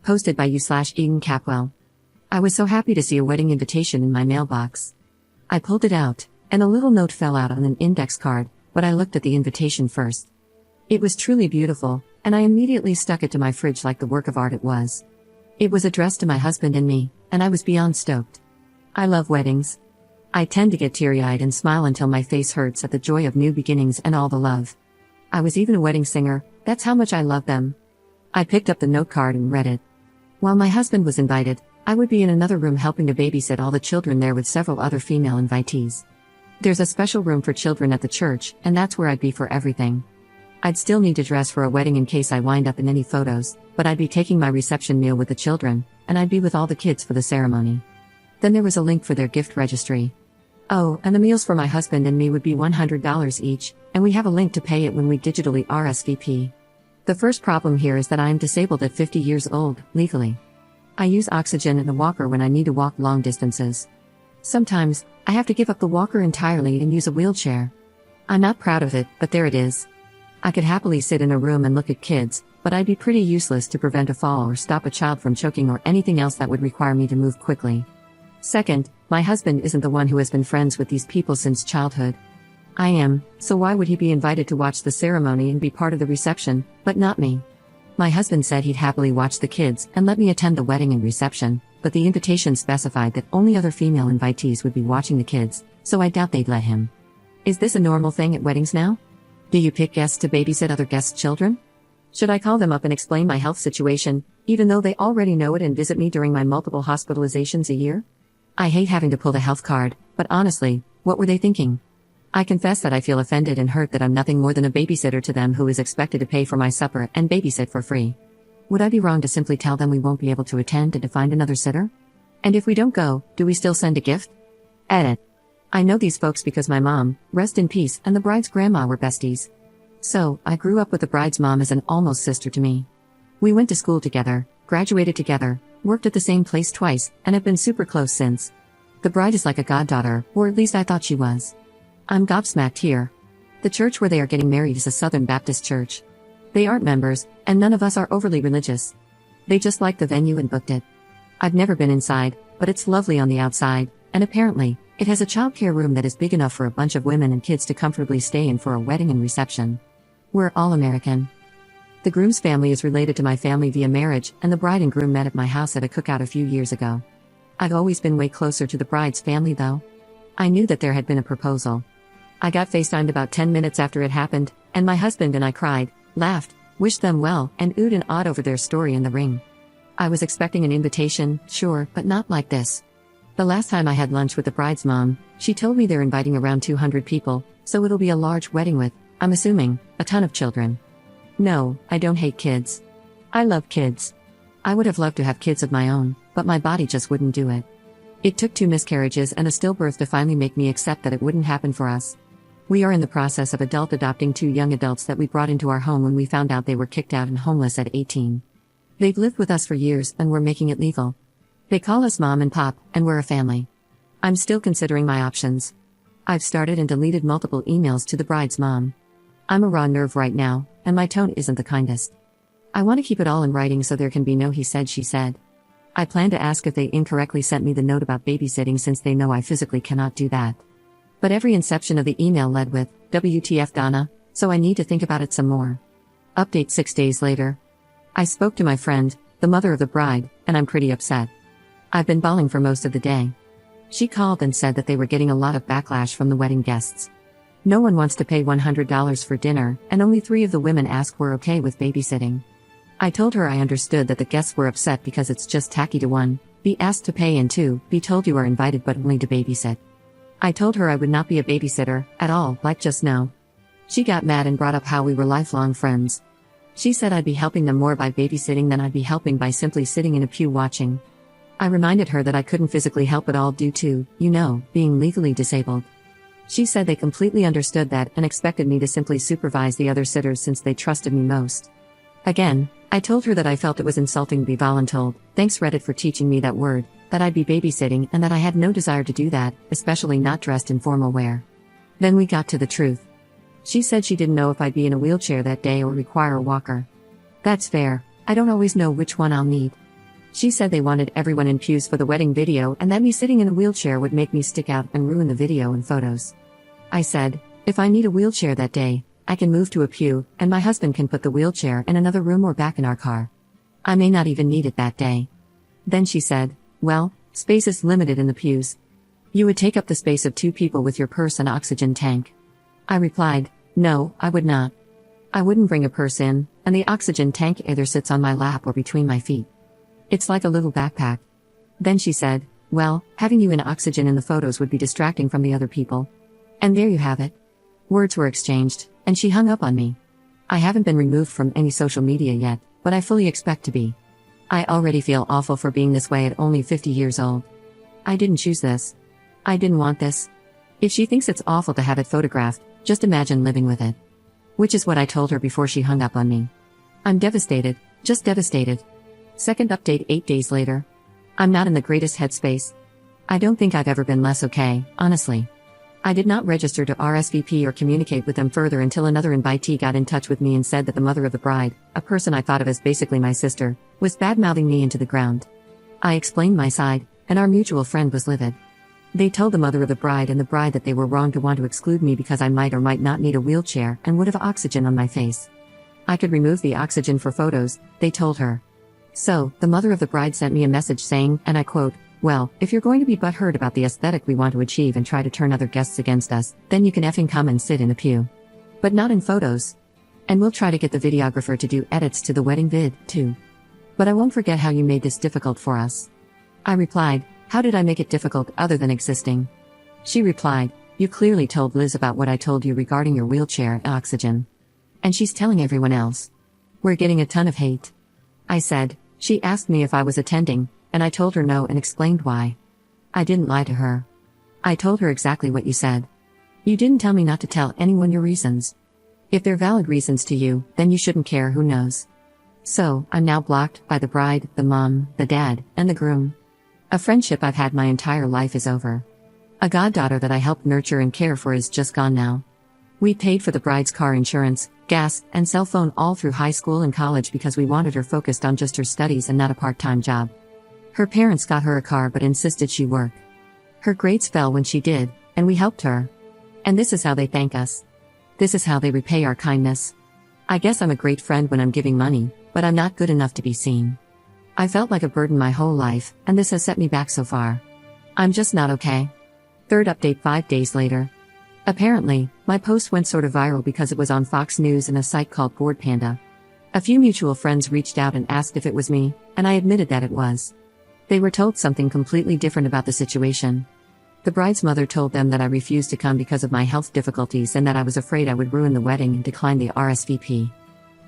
Posted by you/Eden Capwell. I was so happy to see a wedding invitation in my mailbox. I pulled it out, and a little note fell out on an index card, but I looked at the invitation first. It was truly beautiful, and I immediately stuck it to my fridge like the work of art it was. It was addressed to my husband and me, and I was beyond stoked. I love weddings. I tend to get teary-eyed and smile until my face hurts at the joy of new beginnings and all the love. I was even a wedding singer, that's how much I love them. I picked up the note card and read it. While my husband was invited, I would be in another room helping to babysit all the children there with several other female invitees. There's a special room for children at the church, and that's where I'd be for everything. I'd still need to dress for a wedding in case I wind up in any photos, but I'd be taking my reception meal with the children, and I'd be with all the kids for the ceremony. Then there was a link for their gift registry. Oh, and the meals for my husband and me would be $100 each, and we have a link to pay it when we digitally RSVP. The first problem here is that I am disabled at 50 years old, legally. I use oxygen and a walker when I need to walk long distances. Sometimes, I have to give up the walker entirely and use a wheelchair. I'm not proud of it, but there it is. I could happily sit in a room and look at kids, but I'd be pretty useless to prevent a fall or stop a child from choking or anything else that would require me to move quickly. Second, my husband isn't the one who has been friends with these people since childhood. I am, so why would he be invited to watch the ceremony and be part of the reception, but not me? My husband said he'd happily watch the kids and let me attend the wedding and reception, but the invitation specified that only other female invitees would be watching the kids, so I doubt they'd let him. Is this a normal thing at weddings now? Do you pick guests to babysit other guests' children? Should I call them up and explain my health situation, even though they already know it and visit me during my multiple hospitalizations a year? I hate having to pull the health card, but honestly, what were they thinking? I confess that I feel offended and hurt that I'm nothing more than a babysitter to them who is expected to pay for my supper and babysit for free. Would I be wrong to simply tell them we won't be able to attend and to find another sitter? And if we don't go, do we still send a gift? Edit. I know these folks because my mom, rest in peace, and the bride's grandma were besties. So, I grew up with the bride's mom as an almost sister to me. We went to school together, graduated together, worked at the same place twice, and have been super close since. The bride is like a goddaughter, or at least I thought she was. I'm gobsmacked here. The church where they are getting married is a Southern Baptist church. They aren't members, and none of us are overly religious. They just liked the venue and booked it. I've never been inside, but it's lovely on the outside, and apparently, it has a childcare room that is big enough for a bunch of women and kids to comfortably stay in for a wedding and reception. We're all American. The groom's family is related to my family via marriage, and the bride and groom met at my house at a cookout a few years ago. I've always been way closer to the bride's family though. I knew that there had been a proposal. I got FaceTimed about 10 minutes after it happened, and my husband and I cried, laughed, wished them well, and oohed and awed over their story in the ring. I was expecting an invitation, sure, but not like this. The last time I had lunch with the bride's mom, she told me they're inviting around 200 people, so it'll be a large wedding with, I'm assuming, a ton of children. No, I don't hate kids. I love kids. I would have loved to have kids of my own, but my body just wouldn't do it. It took 2 miscarriages and a stillbirth to finally make me accept that it wouldn't happen for us. We are in the process of adult adopting 2 young adults that we brought into our home when we found out they were kicked out and homeless at 18. They've lived with us for years and we're making it legal. They call us mom and pop, and we're a family. I'm still considering my options. I've started and deleted multiple emails to the bride's mom. I'm a raw nerve right now, and my tone isn't the kindest. I want to keep it all in writing so there can be no he said she said. I plan to ask if they incorrectly sent me the note about babysitting since they know I physically cannot do that. But every inception of the email led with, WTF Donna, so I need to think about it some more. Update 6 days later. I spoke to my friend, the mother of the bride, and I'm pretty upset. I've been bawling for most of the day. She called and said that they were getting a lot of backlash from the wedding guests. No one wants to pay $100 for dinner, and only 3 of the women asked were okay with babysitting. I told her I understood that the guests were upset because it's just tacky to 1, be asked to pay and 2, be told you are invited but only to babysit. I told her I would not be a babysitter, at all, like just no. She got mad and brought up how we were lifelong friends. She said I'd be helping them more by babysitting than I'd be helping by simply sitting in a pew watching. I reminded her that I couldn't physically help at all due to, being legally disabled. She said they completely understood that and expected me to simply supervise the other sitters since they trusted me most. Again, I told her that I felt it was insulting to be voluntold, thanks Reddit for teaching me that word, that I'd be babysitting and that I had no desire to do that, especially not dressed in formal wear. Then we got to the truth. She said she didn't know if I'd be in a wheelchair that day or require a walker. That's fair, I don't always know which one I'll need. She said they wanted everyone in pews for the wedding video and that me sitting in a wheelchair would make me stick out and ruin the video and photos. I said, if I need a wheelchair that day, I can move to a pew, and my husband can put the wheelchair in another room or back in our car. I may not even need it that day. Then she said, well, space is limited in the pews. You would take up the space of 2 people with your purse and oxygen tank. I replied, no, I would not. I wouldn't bring a purse in, and the oxygen tank either sits on my lap or between my feet. It's like a little backpack. Then she said, well, having you in oxygen in the photos would be distracting from the other people. And there you have it. Words were exchanged, and she hung up on me. I haven't been removed from any social media yet, but I fully expect to be. I already feel awful for being this way at only 50 years old. I didn't choose this. I didn't want this. If she thinks it's awful to have it photographed, just imagine living with it. Which is what I told her before she hung up on me. I'm devastated, just devastated. Second update 8 days later. I'm not in the greatest headspace. I don't think I've ever been less okay, honestly. I did not register to RSVP or communicate with them further until another invitee got in touch with me and said that the mother of the bride, a person I thought of as basically my sister, was bad-mouthing me into the ground. I explained my side, and our mutual friend was livid. They told the mother of the bride and the bride that they were wrong to want to exclude me because I might or might not need a wheelchair and would have oxygen on my face. I could remove the oxygen for photos, they told her. So, the mother of the bride sent me a message saying, and I quote, well, if you're going to be butthurt about the aesthetic we want to achieve and try to turn other guests against us, then you can effing come and sit in a pew. But not in photos. And we'll try to get the videographer to do edits to the wedding vid, too. But I won't forget how you made this difficult for us. I replied, how did I make it difficult other than existing? She replied, you clearly told Liz about what I told you regarding your wheelchair and oxygen. And she's telling everyone else. We're getting a ton of hate. I said, she asked me if I was attending, and I told her no and explained why. I didn't lie to her. I told her exactly what you said. You didn't tell me not to tell anyone your reasons. If they're valid reasons to you, then you shouldn't care who knows. So, I'm now blocked by the bride, the mom, the dad, and the groom. A friendship I've had my entire life is over. A goddaughter that I helped nurture and care for is just gone now. We paid for the bride's car insurance, gas, and cell phone all through high school and college because we wanted her focused on just her studies and not a part-time job. Her parents got her a car but insisted she work. Her grades fell when she did, and we helped her. And this is how they thank us. This is how they repay our kindness. I guess I'm a great friend when I'm giving money, but I'm not good enough to be seen. I felt like a burden my whole life, and this has set me back so far. I'm just not okay. Third update 5 days later. Apparently, my post went sort of viral because it was on Fox News and a site called Bored Panda. A few mutual friends reached out and asked if it was me, and I admitted that it was. They were told something completely different about the situation. The bride's mother told them that I refused to come because of my health difficulties and that I was afraid I would ruin the wedding and decline the RSVP.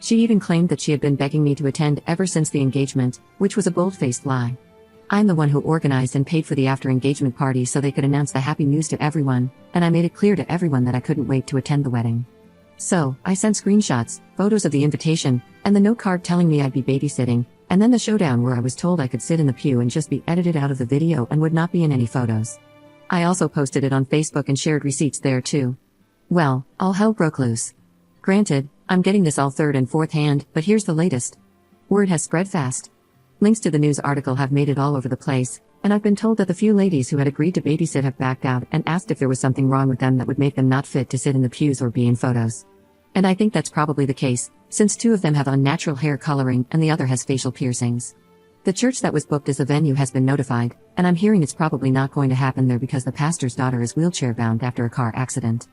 She even claimed that she had been begging me to attend ever since the engagement, which was a bold-faced lie. I'm the one who organized and paid for the after-engagement party so they could announce the happy news to everyone, and I made it clear to everyone that I couldn't wait to attend the wedding. So, I sent screenshots, photos of the invitation, and the note card telling me I'd be babysitting, and then the showdown where I was told I could sit in the pew and just be edited out of the video and would not be in any photos. I also posted it on Facebook and shared receipts there too. Well, all hell broke loose. Granted, I'm getting this all third and fourth hand, but here's the latest. Word has spread fast. Links to the news article have made it all over the place, and I've been told that the few ladies who had agreed to babysit have backed out and asked if there was something wrong with them that would make them not fit to sit in the pews or be in photos. And I think that's probably the case, since 2 of them have unnatural hair coloring and the other has facial piercings. The church that was booked as a venue has been notified, and I'm hearing it's probably not going to happen there because the pastor's daughter is wheelchair-bound after a car accident.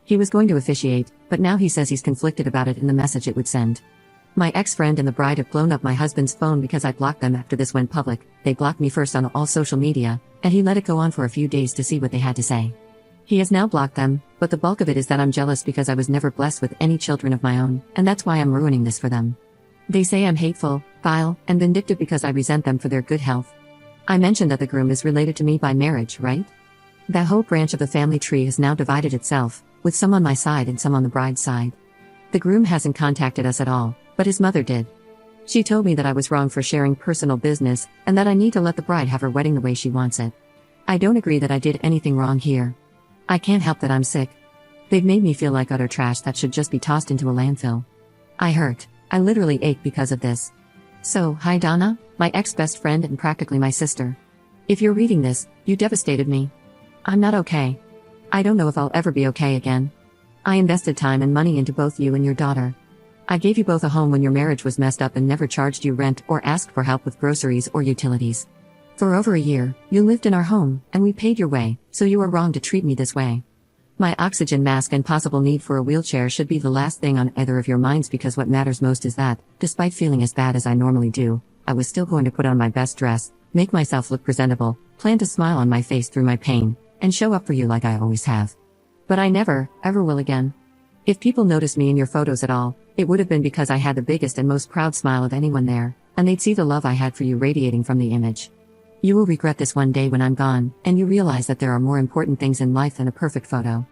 He was going to officiate, but now he says he's conflicted about it in the message it would send. My ex-friend and the bride have blown up my husband's phone because I blocked them after this went public. They blocked me first on all social media, and he let it go on for a few days to see what they had to say. He has now blocked them, but the bulk of it is that I'm jealous because I was never blessed with any children of my own, and that's why I'm ruining this for them. They say I'm hateful, vile, and vindictive because I resent them for their good health. I mentioned that the groom is related to me by marriage, right? That whole branch of the family tree has now divided itself, with some on my side and some on the bride's side. The groom hasn't contacted us at all, but his mother did. She told me that I was wrong for sharing personal business, and that I need to let the bride have her wedding the way she wants it. I don't agree that I did anything wrong here. I can't help that I'm sick. They've made me feel like utter trash that should just be tossed into a landfill. I hurt. I literally ache because of this. So, hi Donna, my ex-best friend and practically my sister. If you're reading this, you devastated me. I'm not okay. I don't know if I'll ever be okay again. I invested time and money into both you and your daughter. I gave you both a home when your marriage was messed up and never charged you rent or asked for help with groceries or utilities. For over a year, you lived in our home, and we paid your way, so you were wrong to treat me this way. My oxygen mask and possible need for a wheelchair should be the last thing on either of your minds, because what matters most is that, despite feeling as bad as I normally do, I was still going to put on my best dress, make myself look presentable, plan to smile on my face through my pain, and show up for you like I always have. But I never, ever will again. If people noticed me in your photos at all, it would have been because I had the biggest and most proud smile of anyone there, and they'd see the love I had for you radiating from the image. You will regret this one day when I'm gone, and you realize that there are more important things in life than a perfect photo.